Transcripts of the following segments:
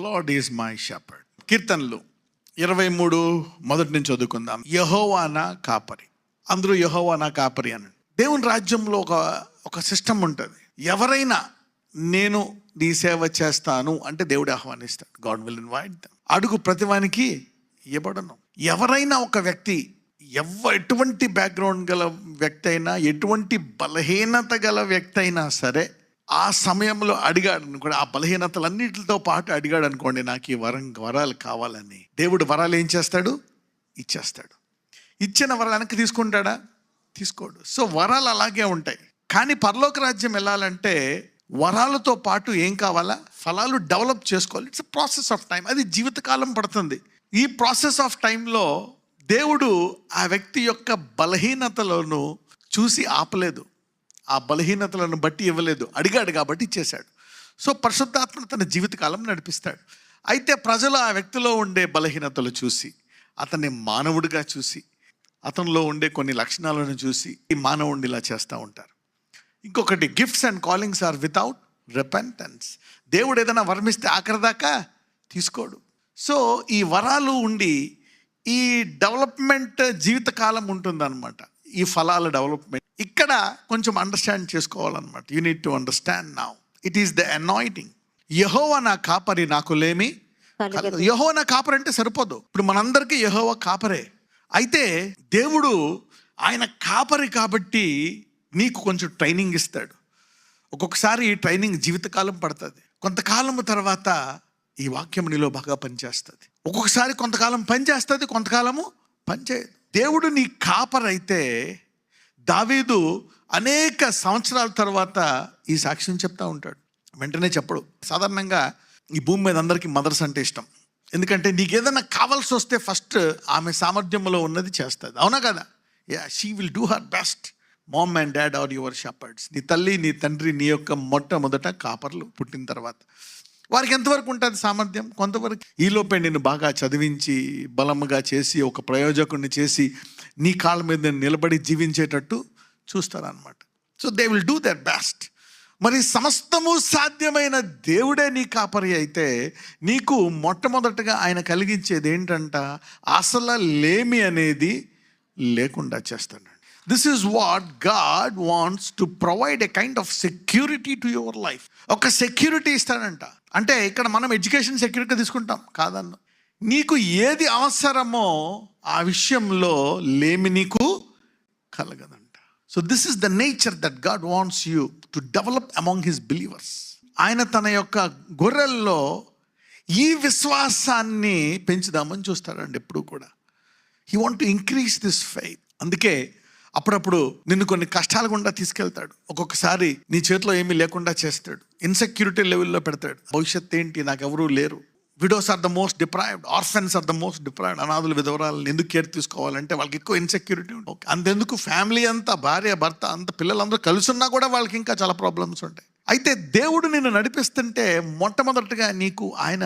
Lord is my shepherd. కీర్తనలు 23 మొదటి నుంచి చదువుకుందాం. యెహోవా నా కాపరి. అందరూ యెహోవా నా కాపరి అని. దేవుని రాజ్యంలో ఒక సిస్టమ్ ఉంటుంది. ఎవరైనా నేను నీ సేవ చేస్తాను అంటే దేవుడు ఆహ్వానిస్తాడు. God will invite them. అడుగు ప్రతివానికి ఇవ్వబడను. ఎవరైనా ఒక వ్యక్తి ఎటువంటి బ్యాక్గ్రౌండ్ గల వ్యక్తి అయినా, ఎటువంటి బలహీనత గల వ్యక్తి అయినా సరే, ఆ సమయంలో అడిగాడు అనుకోండి, ఆ బలహీనతలన్నిటితో పాటు అడిగాడు అనుకోండి, నాకు ఈ వరాలు కావాలని, దేవుడు వరాలు ఏం చేస్తాడు? ఇచ్చేస్తాడు. ఇచ్చిన వరాలు వెనక్కి తీసుకుంటాడా? తీసుకోడు. సో వరాలు అలాగే ఉంటాయి. కానీ పరలోక రాజ్యం వెళ్ళాలంటే వరాలతో పాటు ఏం కావాలా? ఫలాలు డెవలప్ చేసుకోవాలి. It's process of time. అది జీవితకాలం పడుతుంది. ఈ ప్రాసెస్ ఆఫ్ టైంలో దేవుడు ఆ వ్యక్తి యొక్క బలహీనతలను చూసి ఆపలేదు, ఆ బలహీనతలను బట్టి ఇవ్వలేదు. అడిగాడు కాబట్టి ఇచ్చేశాడు. సో పరిశుద్ధాత్మ తన జీవితకాలం నడిపిస్తాడు. అయితే ప్రజలు ఆ వ్యక్తిలో ఉండే బలహీనతలు చూసి, అతన్ని మానవుడిగా చూసి, అతనిలో ఉండే కొన్ని లక్షణాలను చూసి ఈ మానవుడిని ఇలా చేస్తూ ఉంటారు. ఇంకొకటి, gifts and callings are without repentance. దేవుడు ఏదైనా వరమిస్తే ఆఖరిదాకా తీసుకోడు. సో ఈ వరాలు ఉండి ఈ డెవలప్మెంట్ జీవితకాలం ఉంటుందన్నమాట. ఈ ఫలాల డెవలప్మెంట్ ఇక్కడ కొంచెం అండర్స్టాండ్ చేసుకోవాలన్నమాట. You need to understand now. It is the anointing. Jehovah నా కాపరి, నాకు లేమి. యెహోవా నా కాపరి అంటే సరిపోదు. ఇప్పుడు మనందరికీ యెహోవా కాపరే. అయితే దేవుడు ఆయన కాపరి కాబట్టి నీకు కొంచెం ట్రైనింగ్ ఇస్తాడు. ఒక్కొక్కసారి ఈ ట్రైనింగ్ జీవితకాలం పడుతుంది. కొంతకాలం తర్వాత ఈ వాక్యం నీలో బాగా పనిచేస్తుంది. ఒక్కొక్కసారి కొంతకాలం పనిచేస్తుంది, కొంతకాలము పనిచేయదు. దేవుడు నీ కాపరైతే దావీదు అనేక సంవత్సరాల తర్వాత ఈ సాక్ష్యం చెప్తా ఉంటాడు. వెంటనే చెప్పడు. సాధారణంగా ఈ భూమి మీద అందరికీ మదర్స్ అంటే ఇష్టం. ఎందుకంటే నీకు ఏదైనా కావాల్సి వస్తే ఫస్ట్ ఆమె సామర్థ్యంలో ఉన్నది చేస్తుంది. అవునా కదా? She will do her best. Mom and dad are your shepherds. నీ తల్లి నీ తండ్రి నీ యొక్క మొట్టమొదట కాపర్లు. పుట్టిన తర్వాత వారికి ఎంతవరకు ఉంటుంది సామర్థ్యం? కొంతవరకు. ఈలోపే నిన్ను బాగా చదివించి బలముగా చేసి ఒక ప్రయోజకుడిని చేసి నీ కాళ్ళ మీద నిలబడి జీవించేటట్టు చూస్తారనమాట. So they will do their best. మరి సమస్తము సాధ్యమైన దేవుడే నీ కాపరి అయితే నీకు మొట్టమొదటగా ఆయన కలిగించేది ఏంటంట? అసలు లేమి అనేది లేకుండా చేస్తాడు. This is what God wants to provide a kind of security to your life. ఒక సెక్యూరిటీ ఇస్తాడంట. అంటే ఇక్కడ మనం ఎడ్యుకేషన్ సెక్యూరిటీ తీసుకుంటాం కాదన్న, నీకు ఏది అవసరమో ఆ విషయంలో లేమి నీకు కలగదంట. So this is the nature that God wants you to develop among his believers. ఆయన తన యొక్క గొర్రెల్లో ఈ విశ్వాసాన్ని పెంచుదామని చూస్తాడండి ఎప్పుడు కూడా. He want to increase this faith. అందుకే అప్పుడప్పుడు నిన్ను కొన్ని కష్టాల గుండా తీసుకెళ్తాడు. ఒక్కొక్కసారి నీ చేతిలో ఏమీ లేకుండా చేస్తాడు. ఇన్సెక్యూరిటీ లెవెల్లో పెడతాడు. భవిష్యత్తు ఏంటి, నాకు ఎవరూ లేరు. Widows are the most deprived, orphans are the most deprived. అనాథులు విధవరాలను ఎందుకు కేర్ తీసుకోవాలంటే వాళ్ళకి ఎక్కువ ఇన్సెక్యూరిటీ ఉంటుంది. అంతెందుకు ఫ్యామిలీ అంతా, భార్య భర్త అంత పిల్లలందరూ కలిసి ఉన్నా కూడా వాళ్ళకి ఇంకా చాలా ప్రాబ్లమ్స్ ఉంటాయి. అయితే దేవుడు నిన్ను నడిపిస్తుంటే మొట్టమొదటిగా నీకు ఆయన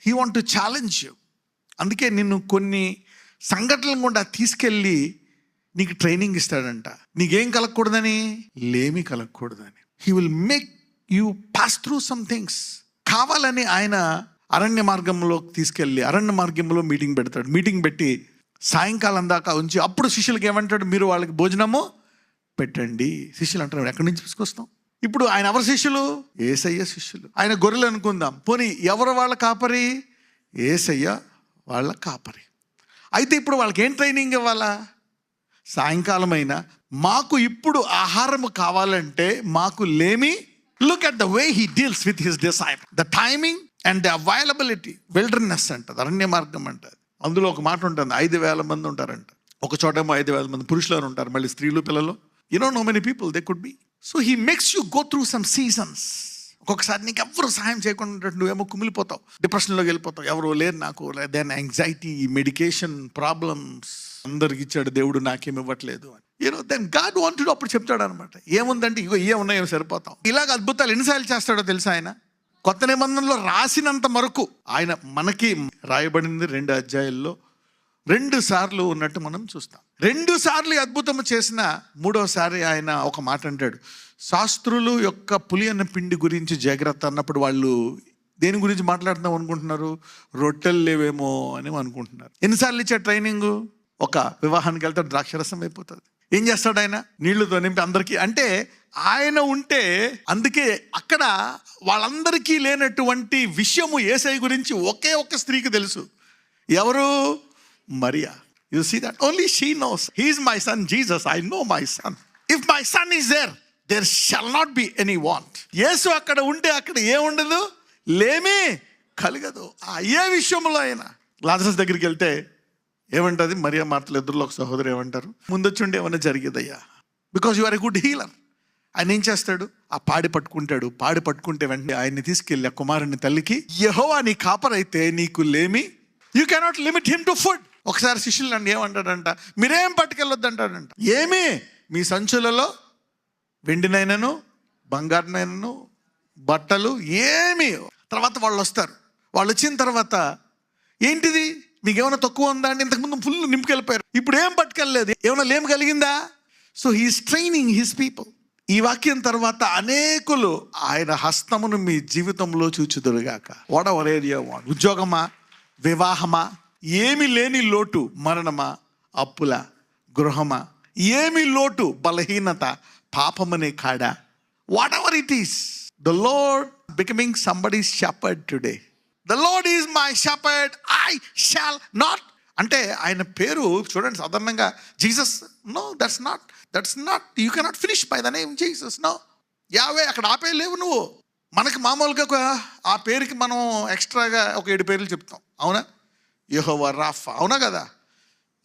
he want to challenge you. అందుకే నిన్ను కొన్ని సంఘటనల గుండా తీసుకెళ్ళి నీకు ట్రైనింగ్ ఇస్తాడంట. నీకేం కలగకూడదని? లేమి కలగకూడదని. He will make you pass through some things. కావాలని ఆయన అరణ్య మార్గంలో తీసుకెళ్ళి అరణ్య మార్గంలో మీటింగ్ పెడతాడు. మీటింగ్ పెట్టి సాయంకాలం దాకా ఉంచి అప్పుడు శిష్యులకి ఏమంటాడు? మీరు వాళ్ళకి భోజనము పెట్టండి. శిష్యులు అంటారు, ఎక్కడి నుంచి తీసుకొస్తాం? ఇప్పుడు ఆయన ఎవరి శిష్యులు? యేసయ్య శిష్యులు. ఆయన గొర్రెలు అనుకుందాం. పోనీ ఎవరు వాళ్ళ కాపరి? యేసయ్య వాళ్ళ కాపరి. అయితే ఇప్పుడు వాళ్ళకి ఏం ట్రైనింగ్ ఇవ్వాలా? సాయంకాలం అయినా మాకు ఇప్పుడు ఆహారము కావాలంటే మాకు లేమి. Look at the way he deals with his disciple. The timing and the availability. Wilderness అంటది, అరణ్య మార్గం అంటది. అందులో ఒక మాట ఉంటుంది, 5,000 మంది ఉంటారంట. ఒక చోటేమో 5,000 మంది పురుషులు ఉంటారు, మళ్ళీ స్త్రీలు పిల్లలు. You know many people they could be. So he makes you go through some seasons. ఒక్కొక్కసారి నీకు ఎవరు సహాయం చేయకుండా నువ్వేమో కుమిలిపోతావు, డిప్రెషన్లోకి వెళ్ళిపోతావు. ఎవరు లేరు నాకు, దెన్ యాంగ్జైటీ, మెడికేషన్ ప్రాబ్లమ్స్. అందరికి ఇచ్చాడు దేవుడు, నాకేమి ఇవ్వట్లేదు అని. Then God wanted. అప్పుడు చెప్తాడు అనమాట, ఏముందంటే ఇగో ఏ ఉన్నాయో సరిపోతాం. ఇలాగ అద్భుతాలు ఎన్నిసార్లు చేస్తాడో తెలుసా ఆయన? కొత్త నిబంధనలో రాసినంత వరకు ఆయన మనకి రాయబడింది 2 అధ్యాయాల్లో 2 సార్లు ఉన్నట్టు మనం చూస్తాం. 2 సార్లు అద్భుతము చేసిన 3వసారి ఆయన ఒక మాట అంటాడు. శాస్త్రులు యొక్క పులియన్న పిండి గురించి జాగ్రత్త అన్నప్పుడు వాళ్ళు దేని గురించి మాట్లాడుతున్నాం అనుకుంటున్నారు? రొట్టెలు లేవేమో అని అనుకుంటున్నారు. ఎన్నిసార్లు ఇచ్చా ట్రైనింగ్? ఒక వివాహానికి వెళ్తాడు, ద్రాక్షరసం అయిపోతుంది. ఏం చేస్తాడు ఆయన? నీళ్లతో నింపి అందరికీ. అంటే ఆయన ఉంటే, అందుకే అక్కడ వాళ్ళందరికీ లేనటువంటి విషయము యేసయ్య గురించి ఒకే ఒక్క స్త్రీకి తెలుసు. ఎవరు? మరియా. You see that only she knows. He is my son Jesus. I know my son. If my son is there shall not be any want. యేసు అక్కడ ఉంటే అక్కడ ఏముండదు, లేమి కలగదు. ఏ విషయంలో అయినా. లాజరస్ దగ్గరికి వెళ్తే ఏమంటుంది మరియా మార్తలు ఇద్దరులో ఒక సహోదరు ఏమంటారు? ముందొచ్చుండి ఏమన్నా జరిగేదయ్యా, because you are a good healer. ఆయన ఏం చేస్తాడు? ఆ పాడి పట్టుకుంటాడు. పాడి పట్టుకుంటే వెంటనే ఆయన్ని తీసుకెళ్ళి ఆ కుమారుని తల్లికి, యెహోవా నీ కాపరైతే నీకు లేమి, you cannot limit him to food. ఒకసారి శిష్యులు నన్ను ఏమంటాడంట, మీరేం పట్టుకెళ్ళొద్దు అంటాడంట. ఏమి? మీ సంచులలో వెండినైనను బంగారునైనను బట్టలు ఏమి. తర్వాత వాళ్ళు వస్తారు. వాళ్ళు వచ్చిన తర్వాత ఏంటిది, మీకు ఏమైనా తక్కువ ఉందా అంటే, ఇంతకుముందు ఫుల్ నింపుకెళ్ళిపోయారు, ఇప్పుడు ఏం పట్టుకెళ్ళలేదు, ఏమైనా లేమి కలిగిందా? So he is training his people. ఈ వాక్యం తర్వాత అనేకులు ఆయన హస్తమును మీ జీవితంలో చూచుదురుగాక. Whatever area want. ఉద్యోగమా, వివాహమా, ఏమి లేని లోటు, మరణమా, అప్పుల, గృహమా, ఏమి లోటు, బలహీనత, పాపమనే కాడా, whatever it is, the lord becoming somebody's shepherd today. The lord is my shepherd, I shall not. అంటే ఆయన పేరు చూడండి, సాధారణంగా Jesus. No, that's not you cannot finish by the name Jesus. No, Yahweh అక్కడ ఆపేయలేవు నువ్వు. మనకి మామూలుగా ఆ పేరుకి మనం ఎక్స్ట్రాగా ఒక 7 పేర్లు చెప్తాం, అవునా? యెహోవా రాఫా, అవునా కదా?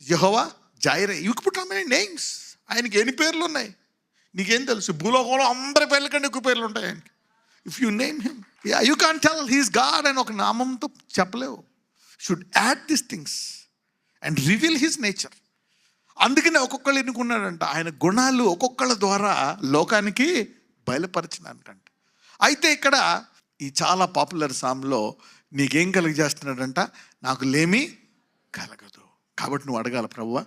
Jehovah Jireh. You put how many names. ఆయనకి ఎన్ని పేర్లు ఉన్నాయి నీకేం తెలుసు? భూలోకంలో అందరి పేర్ల కంటే ఎక్కువ పేర్లు ఉంటాయి ఆయనకి. If you name him, you can tell his God అని ఒక నామంతో చెప్పలేవు. Should add this things and reveal his nature. అందుకనే ఒక్కొక్కళ్ళు ఎన్నుకున్నాడంట ఆయన గుణాలు ఒక్కొక్కళ్ళ ద్వారా లోకానికి బయలుపరచడానికంట. అయితే ఇక్కడ ఈ చాలా పాపులర్ సాంగ్లో నీకేం కలిగజేస్తున్నాడంట? నాకు లేమి కలగదు. కాబట్టి నువ్వు అడగాల, ప్రభువా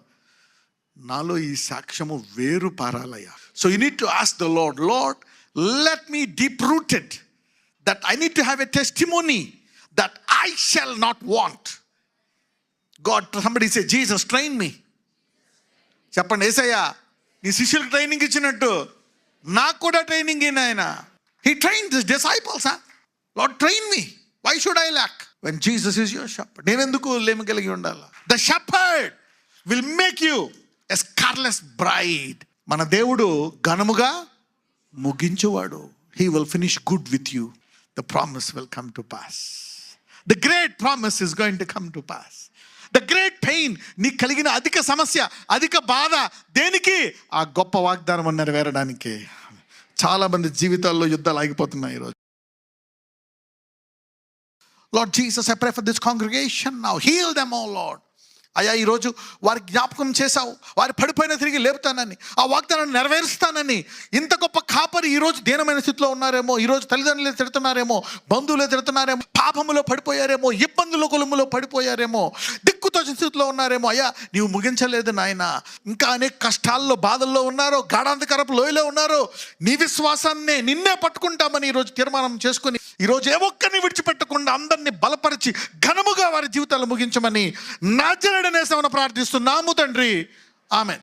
నాలో ఈ సాక్ష్యము వేరు పారాలయ్యా. So you need to ask the Lord, Lord let me deep rooted that I need to have a testimony that I shall not want. God, somebody say Jesus train me. చెప్పండి, యేసయ్యా నీ శిష్యులకు ట్రైనింగ్ ఇచ్చినట్టు నాకు కూడా training అయిన ఆయన. He train this disciples. Lord train me. Why should I lack when Jesus is your shepherd? నేను ఎందుకు లేమి కలిగి ఉండాలి? The shepherd will make you a scarless bride. మన దేవుడు ఘనముగా ముగించువాడు. He will finish good with you. The promise will come to pass. The great promise is going to come to pass. The great pain, నీకు కలిగిన అధిక సమస్య, అధిక బాధ దేనికి? ఆ గొప్ప వాగ్దానం నెరవేరడానికి. చాలా మంది జీవితాల్లో యుద్ధాలు ఆగిపోతున్నాయి ఈరోజు. Lord Jesus, I pray for this congregation now. Heal them, oh Lord. అయ్యా ఈరోజు వారికి జ్ఞాపకం చేశావు, వారి పడిపోయిన తిరిగి లేపుతానని, ఆ వాగ్దానాన్ని నెరవేరుస్తానని. ఇంత గొప్ప కాపరి ఈరోజు దీనమైన స్థితిలో ఉన్నారేమో, ఈరోజు తల్లిదండ్రులు తిడుతున్నారేమో, బంధువులు తిడుతున్నారేమో, పాపములో పడిపోయారేమో, ఇబ్బందుల కొలుములో పడిపోయారేమో, దిక్కుతోచిన స్థితిలో ఉన్నారేమో. అయ్యా నీవు ముగించలేదు నాయన. ఇంకా అనేక కష్టాల్లో, బాధల్లో ఉన్నారో, గాఢాంధకరపు లోయలో ఉన్నారో, నీ విశ్వాసాన్నే నిన్నే పట్టుకుంటామని ఈరోజు తీర్మానం చేసుకుని, ఈరోజు ఏ ఒక్కరిని విడిచిపెట్టకుండా అందరినీ బలపరిచి ఘనముగా వారి జీవితాలు ముగించమని నజరేయుడైన యేసుని ప్రార్థిస్తున్నాము తండ్రి. ఆమేన్.